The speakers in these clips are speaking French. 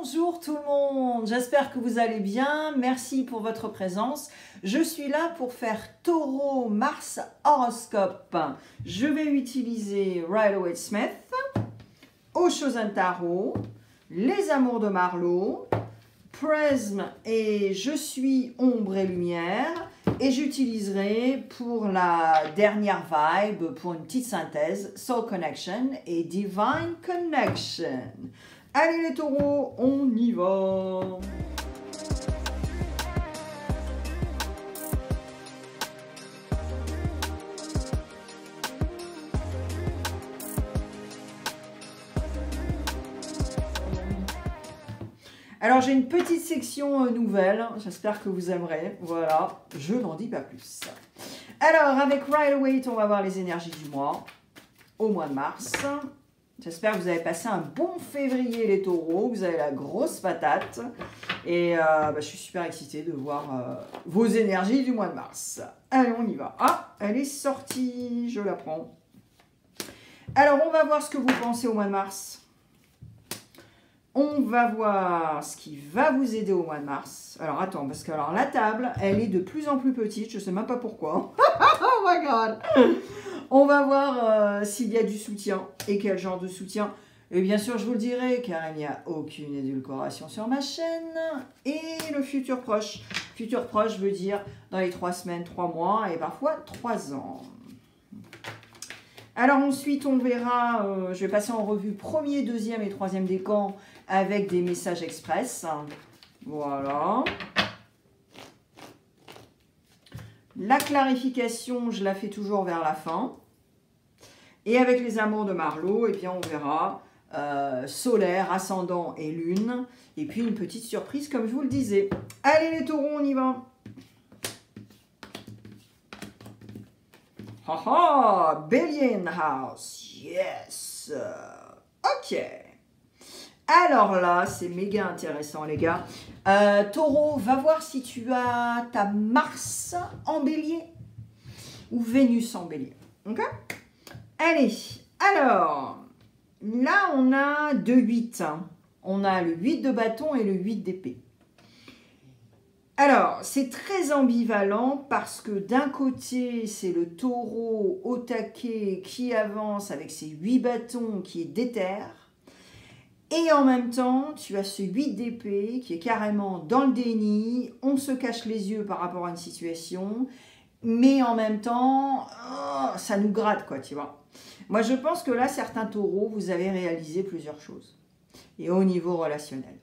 Bonjour tout le monde, j'espère que vous allez bien, merci pour votre présence. Je suis là pour faire Taureau Mars horoscope. Je vais utiliser Rider-Waite-Smith, Osho-Zen Tarot, Les Amours de Marlowe, Prism et Je suis ombre et lumière. Et j'utiliserai pour la dernière vibe, pour une petite synthèse, Soul Connection et Divine Connection. Allez les taureaux, on y va! Alors j'ai une petite section nouvelle, j'espère que vous aimerez, voilà, je n'en dis pas plus. Alors avec Rider-Waite, on va voir les énergies du mois, au mois de mars. J'espère que vous avez passé un bon février les taureaux, vous avez la grosse patate. Et je suis super excitée de voir vos énergies du mois de mars. Allez, on y va. Ah, elle est sortie, je la prends. Alors, on va voir ce que vous pensez au mois de mars. On va voir ce qui va vous aider au mois de mars. Alors, attends, parce que alors, la table, elle est de plus en plus petite, je ne sais même pas pourquoi. Oh my God! On va voir s'il y a du soutien et quel genre de soutien. Et bien sûr, je vous le dirai, car il n'y a aucune édulcoration sur ma chaîne. Et le futur proche. Futur proche veut dire dans les 3 semaines, 3 mois et parfois 3 ans. Alors ensuite, on verra, je vais passer en revue premier, deuxième et troisième décan avec des messages express. Voilà. La clarification, je la fais toujours vers la fin. Et avec les amours de Marlowe, eh bien, on verra solaire, ascendant et lune. Et puis une petite surprise, comme je vous le disais. Allez les taureaux, on y va. Haha, Bélier in the house. Yes. Ok. Alors là, c'est méga intéressant, les gars. Taureau, va voir si tu as ta Mars en bélier ou Vénus en bélier. Ok? Allez, alors, là, on a 2 8. On a le 8 de bâton et le 8 d'épée. Alors, c'est très ambivalent parce que d'un côté, c'est le taureau au taquet qui avance avec ses 8 bâtons qui est déter. Et en même temps, tu as ce 8 d'épée qui est carrément dans le déni. On se cache les yeux par rapport à une situation. Mais en même temps, ça nous gratte, quoi, tu vois. Moi, je pense que là, certains taureaux, vous avez réalisé plusieurs choses. Et au niveau relationnel.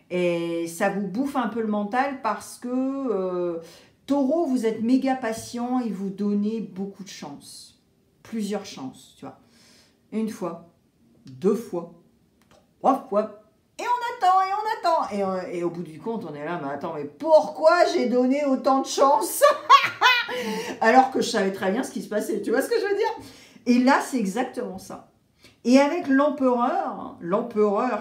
Et ça vous bouffe un peu le mental parce que taureau, vous êtes méga patient et vous donnez beaucoup de chance. Plusieurs chances, tu vois. 1 fois, 2 fois, 3 fois. Et on attend, et on attend. Et au bout du compte, on est là, mais attends, mais pourquoi j'ai donné autant de chance alors que je savais très bien ce qui se passait. Tu vois ce que je veux dire? Et là, c'est exactement ça. Et avec l'empereur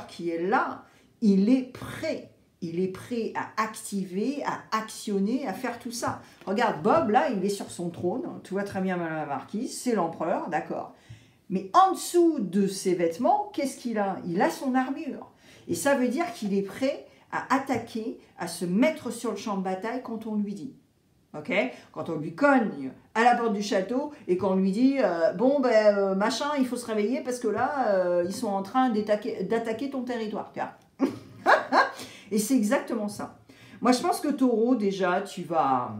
qui est là, il est prêt. Il est prêt à activer, à actionner, à faire tout ça. Regarde, Bob, là, il est sur son trône. Tu vois très bien Madame la Marquise, c'est l'empereur, d'accord. Mais en dessous de ses vêtements, qu'est-ce qu'il a? Il a son armure. Et ça veut dire qu'il est prêt à attaquer, à se mettre sur le champ de bataille quand on lui dit. Ok, quand on lui cogne à la porte du château et qu'on lui dit bon ben machin, il faut se réveiller parce que là ils sont en train d'attaquer ton territoire. Et c'est exactement ça. Moi je pense que taureau déjà tu vas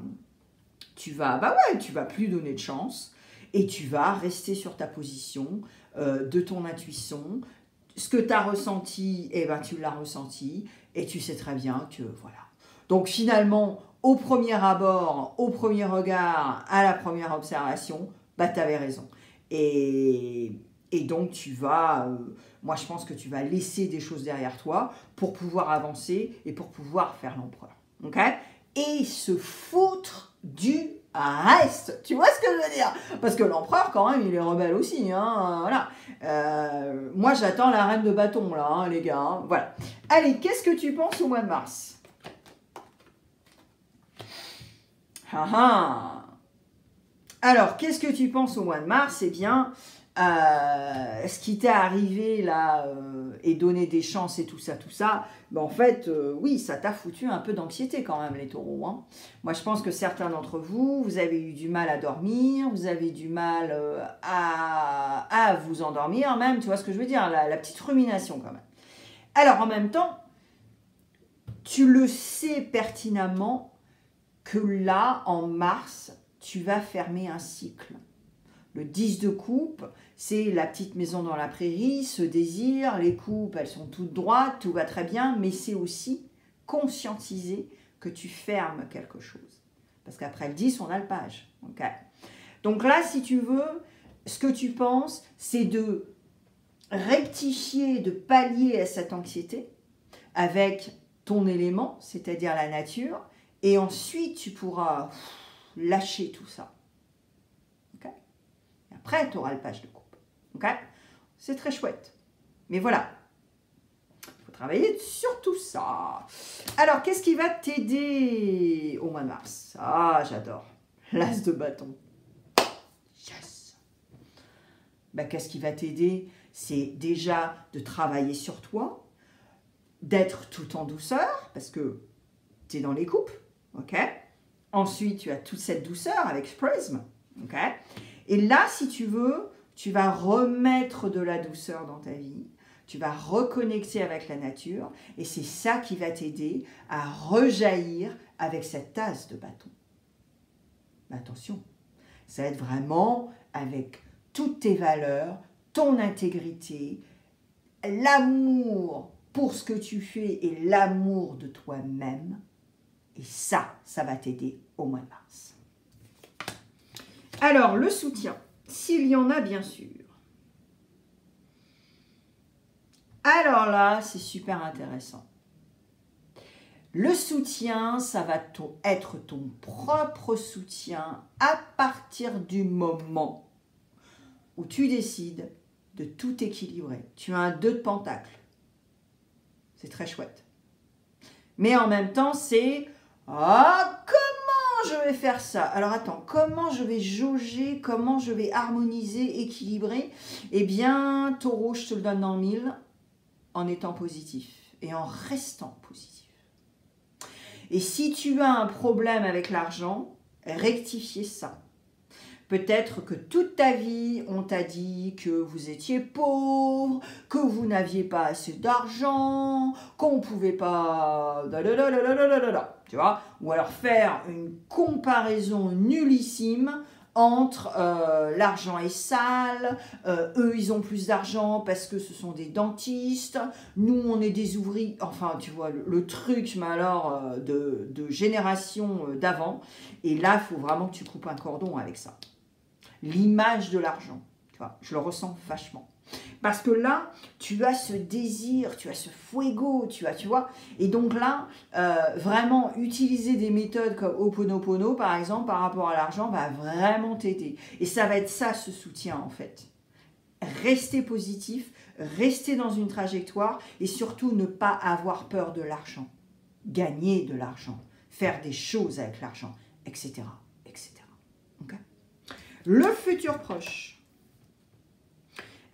plus donner de chance et tu vas rester sur ta position de ton intuition. Ce que tu as ressenti, eh ben tu l'as ressenti et tu sais très bien que voilà. Donc finalement, au premier abord, au premier regard, à la première observation, bah tu avais raison. Et donc tu vas, moi je pense que tu vas laisser des choses derrière toi pour pouvoir avancer et pour pouvoir faire l'empereur. Ok? Et se foutre du reste. Tu vois ce que je veux dire? Parce que l'empereur quand même il est rebelle aussi. Hein, voilà. Moi j'attends la reine de bâton là, hein, les gars. Hein, voilà. Allez, qu'est-ce que tu penses au mois de mars? Alors, qu'est-ce que tu penses au mois de mars? Eh bien, ce qui t'est arrivé là et donné des chances et tout ça, ben en fait, oui, ça t'a foutu un peu d'anxiété quand même, les taureaux. Hein. Moi, je pense que certains d'entre vous, vous avez eu du mal à dormir, vous avez du mal à vous endormir même, tu vois ce que je veux dire, la petite rumination quand même. Alors, en même temps, tu le sais pertinemment que là, en mars, tu vas fermer un cycle. Le 10 de coupe, c'est la petite maison dans la prairie, ce désir, les coupes, elles sont toutes droites, tout va très bien, mais c'est aussi conscientiser que tu fermes quelque chose. Parce qu'après le 10, on a le page. Okay. Donc là, si tu veux, ce que tu penses, c'est de rectifier, de pallier à cette anxiété avec ton élément, c'est-à-dire la nature, et ensuite tu pourras lâcher tout ça. Okay. Après, tu auras le page de coupe. Okay. C'est très chouette. Mais voilà, il faut travailler sur tout ça. Alors, qu'est-ce qui va t'aider au mois de mars? Ah, j'adore. L'as de bâton. Yes. Ben, qu'est-ce qui va t'aider? C'est déjà de travailler sur toi, d'être tout en douceur, parce que tu es dans les coupes. Ok. Ensuite, tu as toute cette douceur avec Prism. Ok. Et là, si tu veux, tu vas remettre de la douceur dans ta vie. Tu vas reconnecter avec la nature. Et c'est ça qui va t'aider à rejaillir avec cette tasse de bâton. Mais attention, ça va être vraiment avec toutes tes valeurs, ton intégrité, l'amour pour ce que tu fais et l'amour de toi-même. Et ça va t'aider au mois de mars. Alors, le soutien, s'il y en a bien sûr. Alors là, c'est super intéressant. Le soutien, ça va être ton propre soutien à partir du moment où tu décides de tout équilibrer. Tu as un 2 de pentacle. C'est très chouette. Mais en même temps, c'est « Ah, comment je vais faire ça ?» Alors attends, comment je vais jauger, comment je vais harmoniser, équilibrer? Eh bien, taureau, je te le donne dans le mille, en étant positif et en restant positif. Et si tu as un problème avec l'argent, rectifiez ça. Peut-être que toute ta vie, on t'a dit que vous étiez pauvre, que vous n'aviez pas assez d'argent, qu'on ne pouvait pas... Tu vois? Ou alors faire une comparaison nullissime entre l'argent est sale, eux ils ont plus d'argent parce que ce sont des dentistes, nous on est des ouvriers, enfin tu vois le truc mais alors de génération d'avant, et là il faut vraiment que tu coupes un cordon avec ça. L'image de l'argent, tu vois, je le ressens vachement. Parce que là, tu as ce désir, tu as ce fuego, tu vois. Et donc là, vraiment, utiliser des méthodes comme Ho'oponopono, par exemple, par rapport à l'argent, va vraiment t'aider. Et ça va être ça, ce soutien, en fait. Rester positif, rester dans une trajectoire et surtout ne pas avoir peur de l'argent. Gagner de l'argent, faire des choses avec l'argent, etc. etc. Okay. Le futur proche.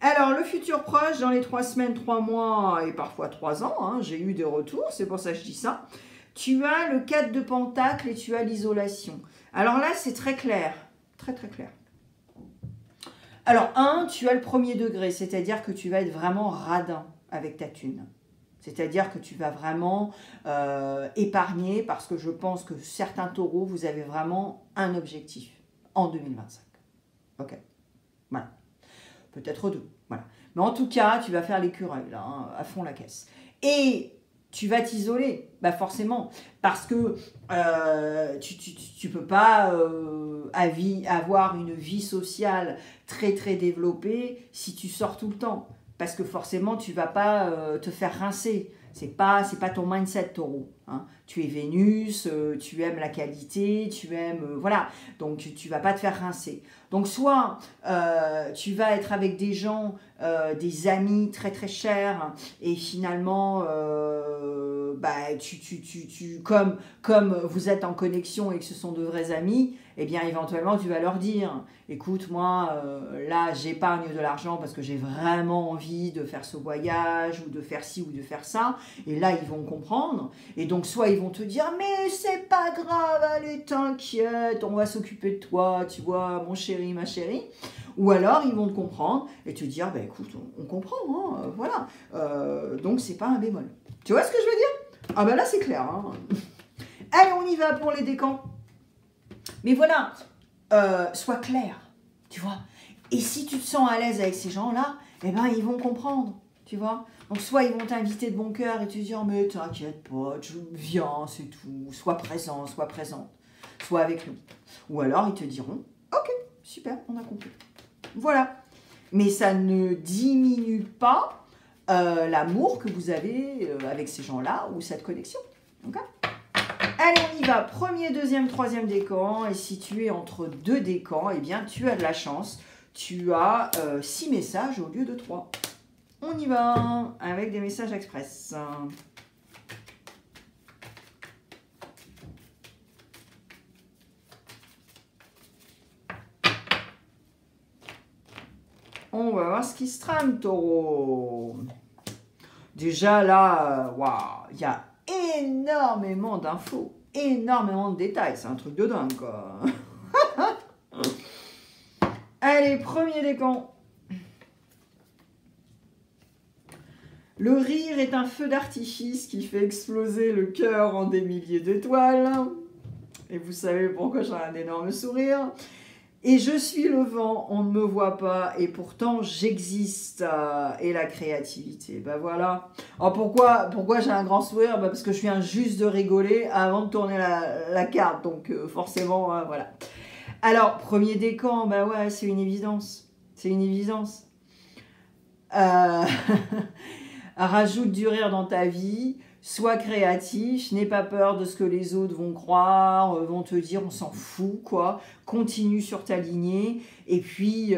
Alors, le futur proche, dans les 3 semaines, 3 mois et parfois 3 ans, hein, j'ai eu des retours, c'est pour ça que je dis ça. Tu as le 4 de pentacle et tu as l'isolation. Alors là, c'est très clair, très très clair. Alors, tu as le premier degré, c'est-à-dire que tu vas être vraiment radin avec ta thune. C'est-à-dire que tu vas vraiment épargner parce que je pense que certains taureaux, vous avez vraiment un objectif en 2025. Ok, voilà. Peut-être 2, voilà. Mais en tout cas, tu vas faire l'écureuil, là, hein, à fond la caisse. Et tu vas t'isoler, bah forcément, parce que tu peux pas avoir une vie sociale très très développée si tu sors tout le temps. Parce que forcément, tu vas pas te faire rincer. C'est pas ton mindset, taureau. Hein. Tu es Vénus, tu aimes la qualité, tu aimes... voilà, donc tu vas pas te faire rincer. Donc soit tu vas être avec des gens, des amis très très chers, et finalement, comme vous êtes en connexion et que ce sont de vrais amis, eh bien éventuellement tu vas leur dire, écoute, moi là j'épargne de l'argent parce que j'ai vraiment envie de faire ce voyage ou de faire ci ou de faire ça, et là ils vont comprendre, et donc soit ils vont te dire, mais c'est pas grave, allez t'inquiète, on va s'occuper de toi, tu vois, mon chéri, ma chérie, ou alors ils vont te comprendre et te dire, bah écoute, on comprend, hein, voilà, donc c'est pas un bémol. Tu vois ce que je veux dire? Ah ben là c'est clair, hein. Allez, on y va pour les décans. Mais voilà, sois clair, tu vois. Et si tu te sens à l'aise avec ces gens-là, eh ben ils vont comprendre, tu vois. Donc soit ils vont t'inviter de bon cœur et te dire, mais t'inquiète pas, viens, c'est tout, sois présent, sois présente, sois avec nous. Ou alors ils te diront, ok, super, on a compris. Voilà. Mais ça ne diminue pas l'amour que vous avez avec ces gens-là ou cette connexion. Okay. Allez, on y va. Premier, deuxième, troisième décan. Et si tu es entre deux décans, eh bien, tu as de la chance. Tu as 6 messages au lieu de 3. On y va avec des messages express. On va voir ce qui se trame, taureau. Déjà là, waouh, il y a énormément d'infos, énormément de détails. C'est un truc de dingue, quoi. Allez, premier décan. Le rire est un feu d'artifice qui fait exploser le cœur en des milliers d'étoiles. Et vous savez pourquoi j'ai un énorme sourire. Et je suis le vent, on ne me voit pas, et pourtant j'existe. Et la créativité, ben voilà. Alors pourquoi j'ai un grand sourire? Parce que je viens juste de rigoler avant de tourner la carte, donc forcément, voilà. Alors, premier décan, ben ouais, c'est une évidence. C'est une évidence. Rajoute du rire dans ta vie. Sois créatif, n'aie pas peur de ce que les autres vont croire, vont te dire, on s'en fout, quoi. Continue sur ta lignée. Et puis,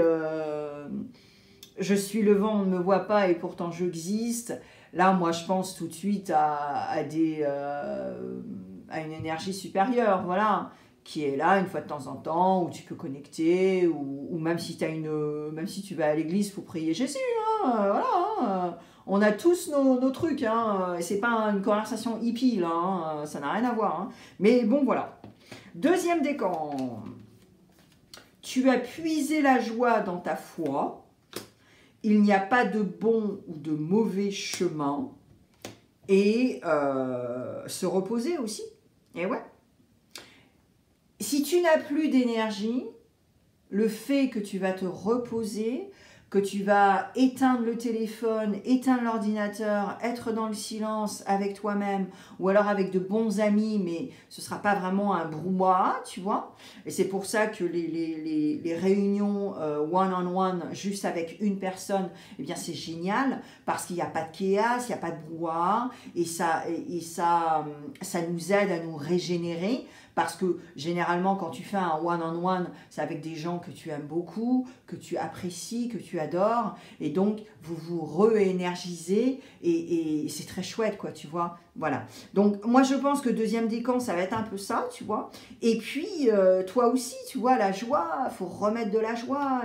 je suis le vent, on ne me voit pas et pourtant j'existe. Là, moi, je pense tout de suite à une énergie supérieure, voilà, qui est là une fois de temps en temps, où tu peux connecter, ou même si même si tu vas à l'église pour prier Jésus, hein, voilà, hein. On a tous nos trucs, hein, et c'est pas une conversation hippie, là, hein, ça n'a rien à voir. Hein. Mais bon, voilà. Deuxième décan. Tu as puisé la joie dans ta foi. Il n'y a pas de bon ou de mauvais chemin. Et se reposer aussi. Et ouais. Si tu n'as plus d'énergie, le fait que tu vas te reposer, que tu vas éteindre le téléphone, éteindre l'ordinateur, être dans le silence avec toi-même, ou alors avec de bons amis, mais ce ne sera pas vraiment un brouhaha, tu vois. Et c'est pour ça que les réunions one-on-one, juste avec une personne, eh bien c'est génial, parce qu'il n'y a pas de chaos, il n'y a pas de brouhaha, et ça nous aide à nous régénérer, parce que généralement, quand tu fais un one-on-one, c'est avec des gens que tu aimes beaucoup, que tu apprécies, que tu adores. Et donc, vous vous re-énergisez et c'est très chouette, quoi, tu vois. Voilà. Donc, moi, je pense que deuxième décan, ça va être un peu ça, tu vois. Et puis, toi aussi, tu vois, la joie, il faut remettre de la joie.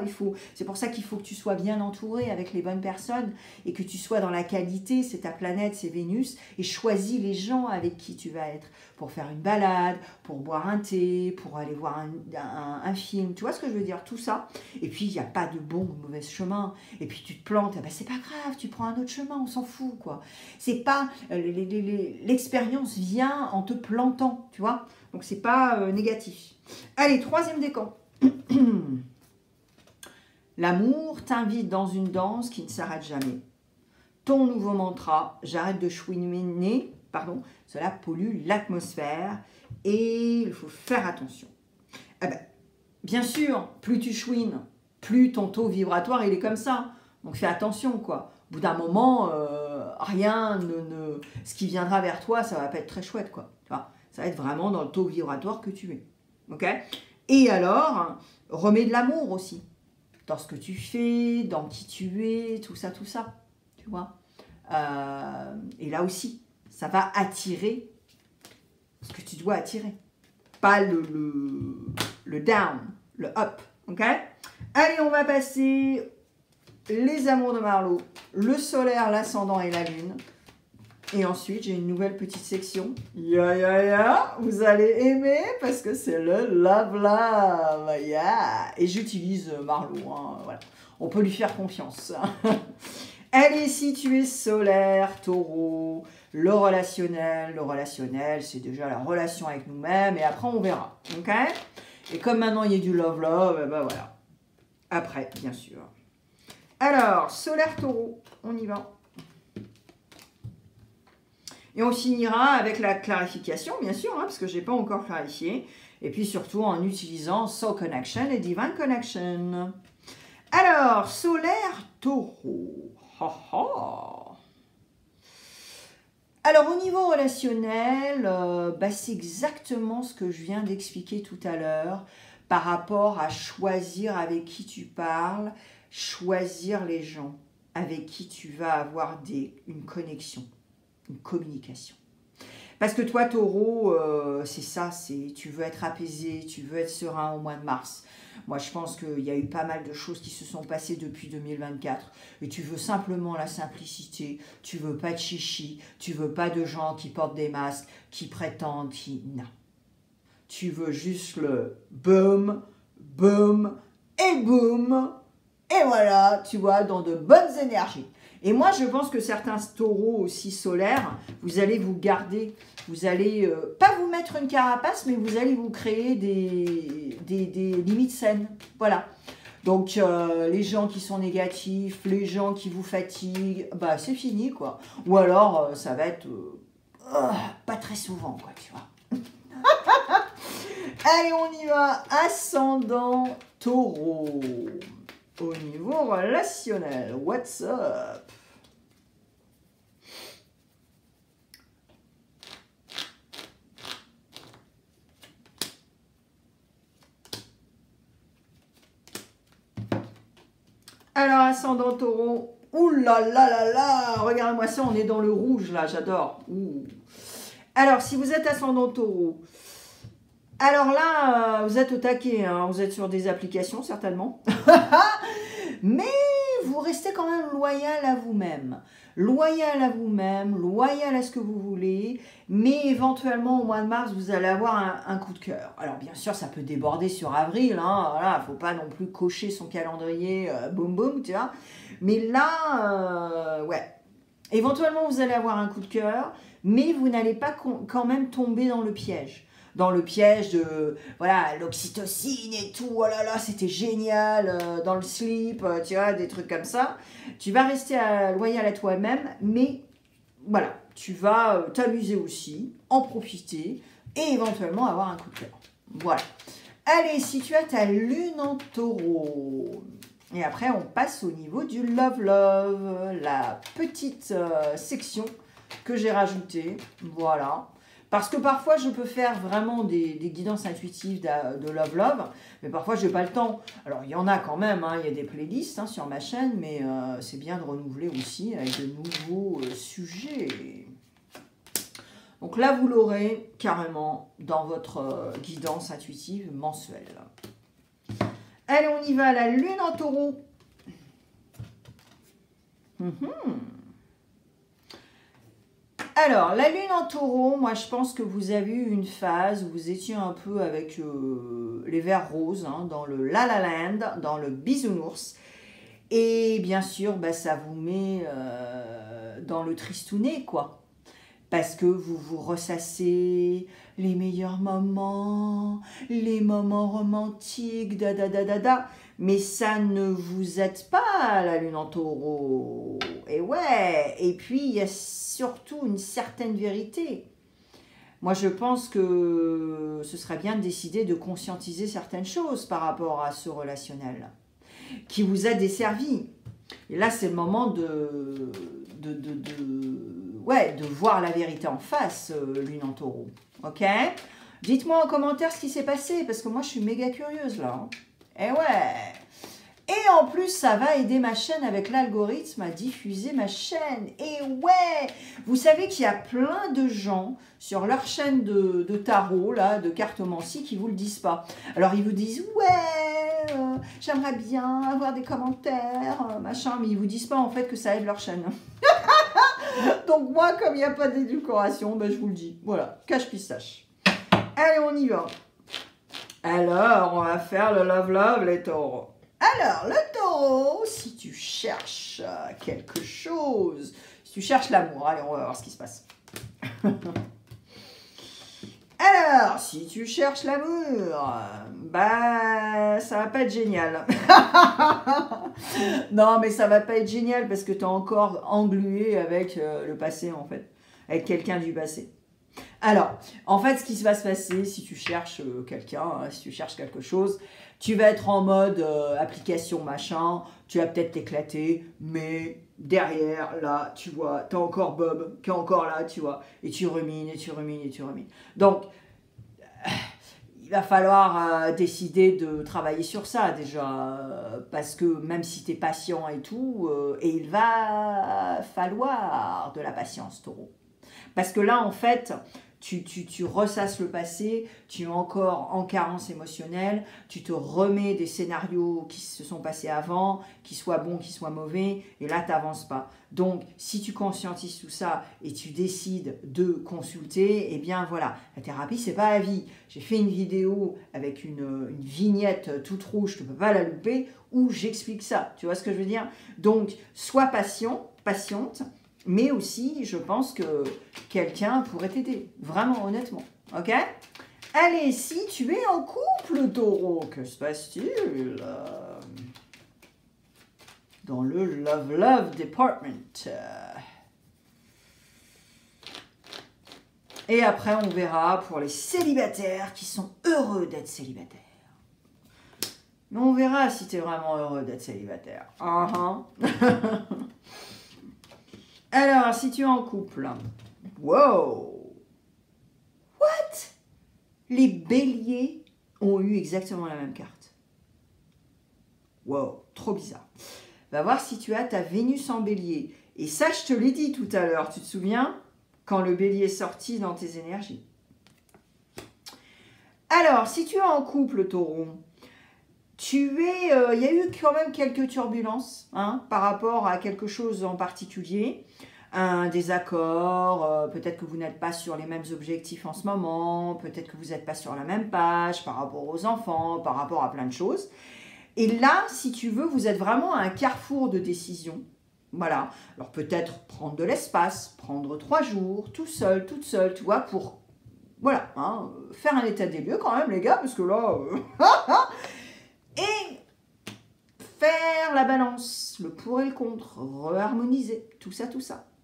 C'est pour ça qu'il faut que tu sois bien entouré avec les bonnes personnes et que tu sois dans la qualité, c'est ta planète, c'est Vénus. Et choisis les gens avec qui tu vas être pour faire une balade, pour boire un thé, pour aller voir un film. Tu vois ce que je veux dire? Tout ça. Et puis, il n'y a pas de bon ou de mauvais chemin. Et puis, tu te plantes, eh ben, c'est pas grave, tu prends un autre chemin, on s'en fout, quoi. C'est pas... l'expérience vient en te plantant, tu vois. Donc, c'est pas négatif. Allez, troisième décan. L'amour t'invite dans une danse qui ne s'arrête jamais. Ton nouveau mantra, j'arrête de chouiner, cela pollue l'atmosphère et il faut faire attention. Eh ben, bien sûr, plus tu chouines, plus ton taux vibratoire il est comme ça. Donc fais attention, quoi. Au bout d'un moment, ce qui viendra vers toi, ça va pas être très chouette, quoi. Enfin, ça va être vraiment dans le taux vibratoire que tu es. Ok? Et alors, remets de l'amour aussi. Dans ce que tu fais, dans qui tu es, tout ça, tu vois. Et là aussi, Ça va attirer ce que tu dois attirer. Pas le down, le up. Ok? Allez, on va passer les amours de Marlo, le solaire, l'ascendant et la lune. Et ensuite, j'ai une nouvelle petite section. Vous allez aimer parce que c'est le love love. Et j'utilise Marlo. Hein, voilà. On peut lui faire confiance. Elle est située solaire, taureau, le relationnel, c'est déjà la relation avec nous-mêmes, et après on verra, ok? Et comme maintenant il y a du love, et ben voilà. Après, bien sûr. Alors, solaire taureau, on y va. Et on finira avec la clarification, bien sûr, hein, parce que je n'ai pas encore clarifié, et puis surtout en utilisant Soul Connection et Divine Connection. Alors, solaire taureau. Alors, au niveau relationnel, c'est exactement ce que je viens d'expliquer tout à l'heure par rapport à choisir avec qui tu parles, choisir les gens avec qui tu vas avoir une connexion, une communication. Parce que toi, taureau, c'est ça, tu veux être apaisé, tu veux être serein au mois de mars. Moi, je pense qu'il y a eu pas mal de choses qui se sont passées depuis 2024. Et tu veux simplement la simplicité, tu veux pas de chichi, tu veux pas de gens qui portent des masques, qui prétendent, non. Tu veux juste le boum, boum et boum. Et voilà, tu vois, dans de bonnes énergies. Et moi, je pense que certains taureaux aussi solaires, vous allez vous garder, vous allez, pas vous mettre une carapace, mais vous allez vous créer des limites saines. Voilà. Donc, les gens qui sont négatifs, les gens qui vous fatiguent, bah c'est fini, quoi. Ou alors, ça va être pas très souvent, quoi, tu vois. Allez, on y va. Ascendant taureau. Au niveau relationnel, what's up? Alors, ascendant taureau, ouh là là là là, regardez-moi ça, on est dans le rouge là, j'adore. Alors, si vous êtes ascendant taureau, alors là, vous êtes au taquet, hein, vous êtes sur des applications certainement, mais vous restez quand même loyal à vous-même. Loyal à vous-même, loyal à ce que vous voulez, mais éventuellement au mois de mars, vous allez avoir un coup de cœur. Alors bien sûr, ça peut déborder sur avril, hein, voilà, faut pas non plus cocher son calendrier, boum boum, tu vois. Mais là, ouais, éventuellement vous allez avoir un coup de cœur, mais vous n'allez pas quand même tomber dans le piège. Dans le piège de, voilà, l'oxytocine et tout, oh là là, c'était génial, dans le slip, tu vois, des trucs comme ça. Tu vas rester loyal à toi-même, mais voilà, tu vas t'amuser aussi, en profiter, et éventuellement avoir un coup de cœur. Voilà. Allez, si tu as ta lune en taureau, et après on passe au niveau du love, la petite section que j'ai rajoutée, voilà. Parce que parfois, je peux faire vraiment des guidances intuitives de love, mais parfois, je n'ai pas le temps. Alors, il y en a quand même, hein, il y a des playlists hein, sur ma chaîne, mais c'est bien de renouveler aussi avec de nouveaux sujets. Donc là, vous l'aurez carrément dans votre guidance intuitive mensuelle. Allez, on y va, la lune en taureau. Alors, la lune en taureau, moi je pense que vous avez eu une phase où vous étiez un peu avec les verres roses, hein, dans le La La Land, dans le bisounours. Et bien sûr, bah, ça vous met dans le tristounet, quoi. Parce que vous vous ressassez les meilleurs moments, les moments romantiques, mais ça ne vous aide pas, la lune en taureau. Et ouais, et puis il y a surtout une certaine vérité. Moi, je pense que ce serait bien de décider de conscientiser certaines choses par rapport à ce relationnel qui vous a desservi. Et là, c'est le moment de voir la vérité en face, lune en taureau. Ok? Dites-moi en commentaire ce qui s'est passé, parce que moi, je suis méga curieuse, là. Eh ouais! Et en plus, ça va aider ma chaîne avec l'algorithme à diffuser ma chaîne. Et ouais, vous savez qu'il y a plein de gens sur leur chaîne de tarot, là, de cartomancie, qui vous le disent pas. Alors, ils vous disent, ouais, j'aimerais bien avoir des commentaires, machin, mais ils vous disent pas en fait que ça aide leur chaîne. Donc moi, comme il n'y a pas d'édulcoration, ben, je vous le dis. Voilà, cache-pistache. Allez, on y va. Alors, on va faire le love-love, les taureaux. Alors, le taureau, si tu cherches quelque chose, si tu cherches l'amour, allez, on va voir ce qui se passe. Alors, si tu cherches l'amour, bah, ça va pas être génial. Non, mais ça va pas être génial parce que tu es encore englué avec le passé, en fait, avec quelqu'un du passé. Alors, en fait, ce qui va se passer, si tu cherches quelqu'un, si tu cherches quelque chose, tu vas être en mode application machin, tu vas peut-être t'éclater, mais derrière, là, tu vois, tu as encore Bob qui est encore là, tu vois, et tu rumines, et tu rumines, et tu rumines. Donc, il va falloir décider de travailler sur ça déjà, parce que même si tu es patient et tout, et il va falloir de la patience, taureau. Parce que là, en fait, tu ressasses le passé, tu es encore en carence émotionnelle, tu te remets des scénarios qui se sont passés avant, qu'ils soient bons, qu'ils soient mauvais, et là, tu n'avances pas. Donc, si tu conscientises tout ça et tu décides de consulter, eh bien voilà, la thérapie, c'est pas à vie. J'ai fait une vidéo avec une vignette toute rouge, tu ne peux pas la louper, où j'explique ça. Tu vois ce que je veux dire? Donc, sois patient, patiente, mais aussi, je pense que quelqu'un pourrait t'aider. Vraiment, honnêtement. Ok? Allez, si tu es en couple, taureau, que se passe-t-il dans le Love Department? Et après, on verra pour les célibataires qui sont heureux d'être célibataires. Mais on verra si tu es vraiment heureux d'être célibataire. Alors, si tu es en couple, wow! What? Les béliers ont eu exactement la même carte. Wow, trop bizarre. Va voir si tu as ta Vénus en bélier. Et ça, je te l'ai dit tout à l'heure, tu te souviens? Quand le bélier est sorti dans tes énergies. Alors, si tu es en couple, taureau, il y a eu quand même quelques turbulences par rapport à quelque chose en particulier. Un désaccord, peut-être que vous n'êtes pas sur les mêmes objectifs en ce moment, peut-être que vous n'êtes pas sur la même page par rapport aux enfants, par rapport à plein de choses. Et là, si tu veux, vous êtes vraiment à un carrefour de décision. Voilà. Alors peut-être prendre de l'espace, prendre 3 jours, tout seul, toute seule, tu vois, pour voilà, faire un état des lieux quand même, les gars, parce que là... Et faire la balance, le pour et le contre, reharmoniser, tout ça,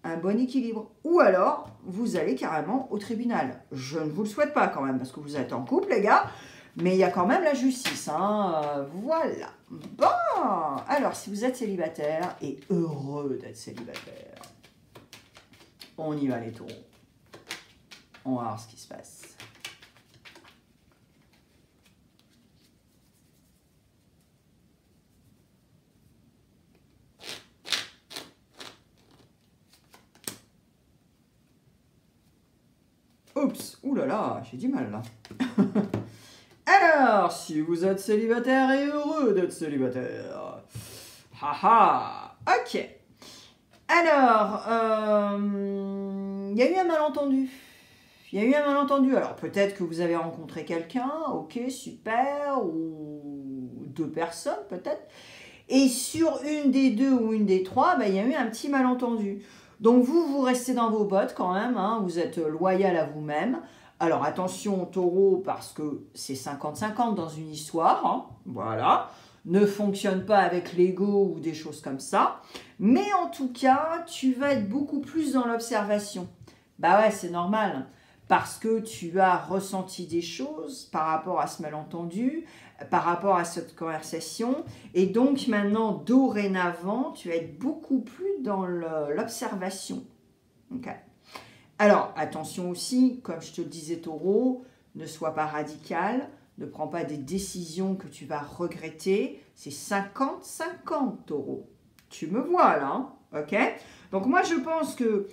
un bon équilibre. Ou alors, vous allez carrément au tribunal. Je ne vous le souhaite pas quand même, parce que vous êtes en couple, les gars, mais il y a quand même la justice, voilà. Bon, alors, si vous êtes célibataire et heureux d'être célibataire, on y va les taureaux. On va voir ce qui se passe. Oups, oulala, j'ai du mal là. Alors, si vous êtes célibataire et heureux d'être célibataire. Haha, ok. Alors, il y a eu un malentendu. Alors, peut-être que vous avez rencontré quelqu'un, ok, super, ou 2 personnes peut-être. Et sur une des 2 ou une des 3, il y a eu un petit malentendu. Donc vous restez dans vos bottes quand même, vous êtes loyal à vous-même. Alors attention taureau, parce que c'est 50-50 dans une histoire, voilà. Ne fonctionne pas avec l'ego ou des choses comme ça. Mais en tout cas, tu vas être beaucoup plus dans l'observation. Bah ouais, c'est normal. Parce que tu as ressenti des choses par rapport à ce malentendu, par rapport à cette conversation. Et donc maintenant, dorénavant, tu vas être beaucoup plus dans l'observation. Okay. Alors, attention aussi, comme je te le disais, taureau, ne sois pas radical, Ne prends pas des décisions que tu vas regretter. C'est 50-50, taureau. Tu me vois là, hein, ok? Donc moi, je pense que,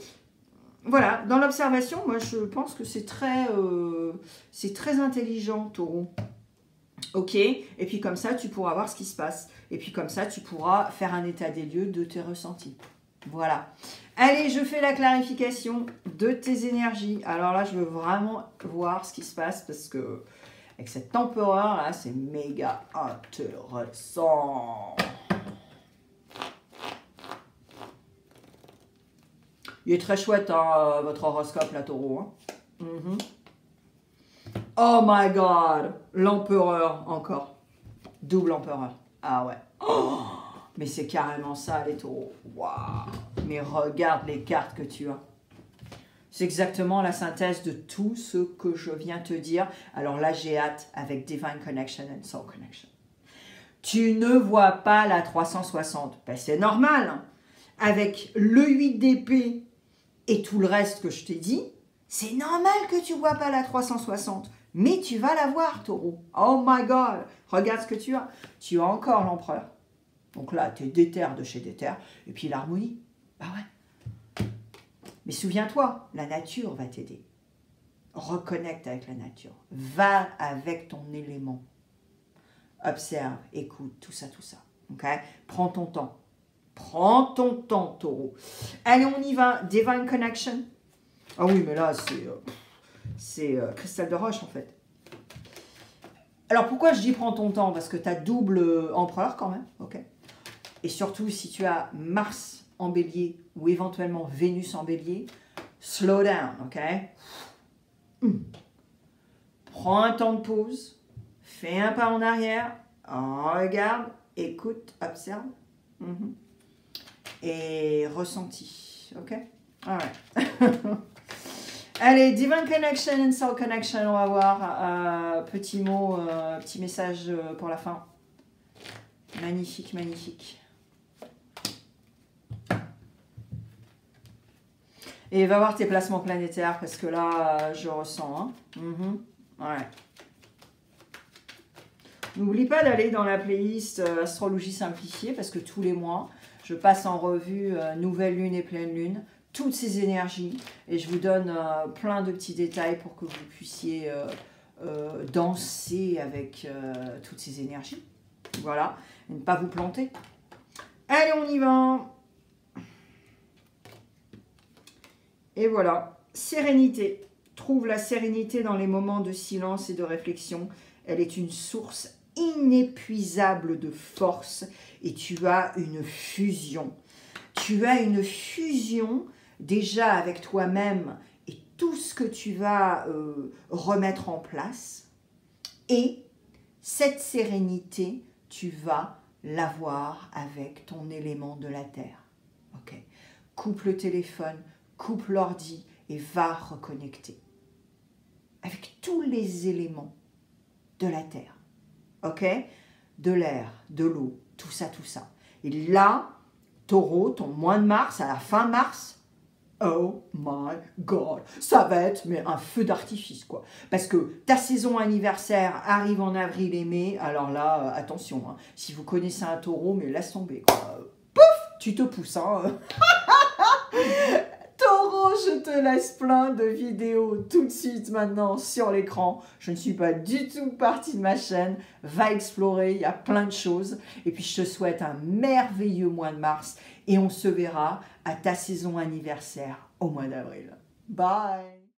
voilà, dans l'observation, moi, je pense que c'est très intelligent, taureau. Ok? Et puis comme ça, tu pourras voir ce qui se passe. Et puis comme ça, tu pourras faire un état des lieux de tes ressentis. Voilà. Allez, je fais la clarification de tes énergies. Alors là, je veux vraiment voir ce qui se passe parce que avec cet empereur là, c'est méga intéressant. Il est très chouette, hein, votre horoscope, la taureau. Hein. Oh my god, l'empereur encore. Double empereur. Ah ouais. Oh, mais c'est carrément ça, les taureaux. Waouh. Mais regarde les cartes que tu as. C'est exactement la synthèse de tout ce que je viens te dire. Alors là, j'ai hâte avec Divine Connection and Soul Connection. Tu ne vois pas la 360. Ben, c'est normal. Hein. Avec le 8 d'épée et tout le reste que je t'ai dit, c'est normal que tu ne vois pas la 360. Mais tu vas la voir, taureau. Oh my God. Regarde ce que tu as. Tu as encore l'empereur. Donc là, tu es déter de chez déter. Et puis l'harmonie. Bah ouais. Mais souviens-toi, la nature va t'aider. Reconnecte avec la nature. Va avec ton élément. Observe, écoute, tout ça, tout ça. Okay? Prends ton temps. Prends ton temps, taureau. Allez, on y va. Divine Connection. Ah oui, mais là, c'est cristal de roche, en fait. Alors, pourquoi je dis prends ton temps? Parce que tu as double empereur, quand même. Ok. Et surtout, si tu as Mars en bélier ou éventuellement Vénus en bélier, slow down, ok? Prends un temps de pause, fais un pas en arrière, regarde, écoute, observe, et ressenti, ok? Alright. Allez, Divine Connection and Soul Connection, on va voir, petit mot, petit message pour la fin. Magnifique, magnifique. Et va voir tes placements planétaires parce que là, je ressens. Hein. Ouais. N'oublie pas d'aller dans la playlist Astrologie simplifiée parce que tous les mois, je passe en revue nouvelle lune et pleine lune, toutes ces énergies et je vous donne plein de petits détails pour que vous puissiez danser avec toutes ces énergies. Voilà, et ne pas vous planter. Allez, on y va. Et voilà, sérénité. Trouve la sérénité dans les moments de silence et de réflexion. Elle est une source inépuisable de force et tu as une fusion. Tu as une fusion déjà avec toi-même et tout ce que tu vas remettre en place. Et cette sérénité, tu vas l'avoir avec ton élément de la terre. Ok. Coupe le téléphone, coupe l'ordi et va reconnecter avec tous les éléments de la terre, ok? De l'air, de l'eau, tout ça, tout ça. Et là, taureau, ton mois de mars, à la fin mars, oh my God, ça va être mais un feu d'artifice, quoi. Parce que ta saison anniversaire arrive en avril et mai, alors là, attention, hein, si vous connaissez un taureau, mais laisse tomber, quoi. Pouf, tu te pousses, hein. Taureau, je te laisse plein de vidéos tout de suite maintenant sur l'écran. Je ne suis pas du tout partie de ma chaîne. Va explorer, il y a plein de choses. Et puis je te souhaite un merveilleux mois de mars et on se verra à ta saison anniversaire au mois d'avril. Bye!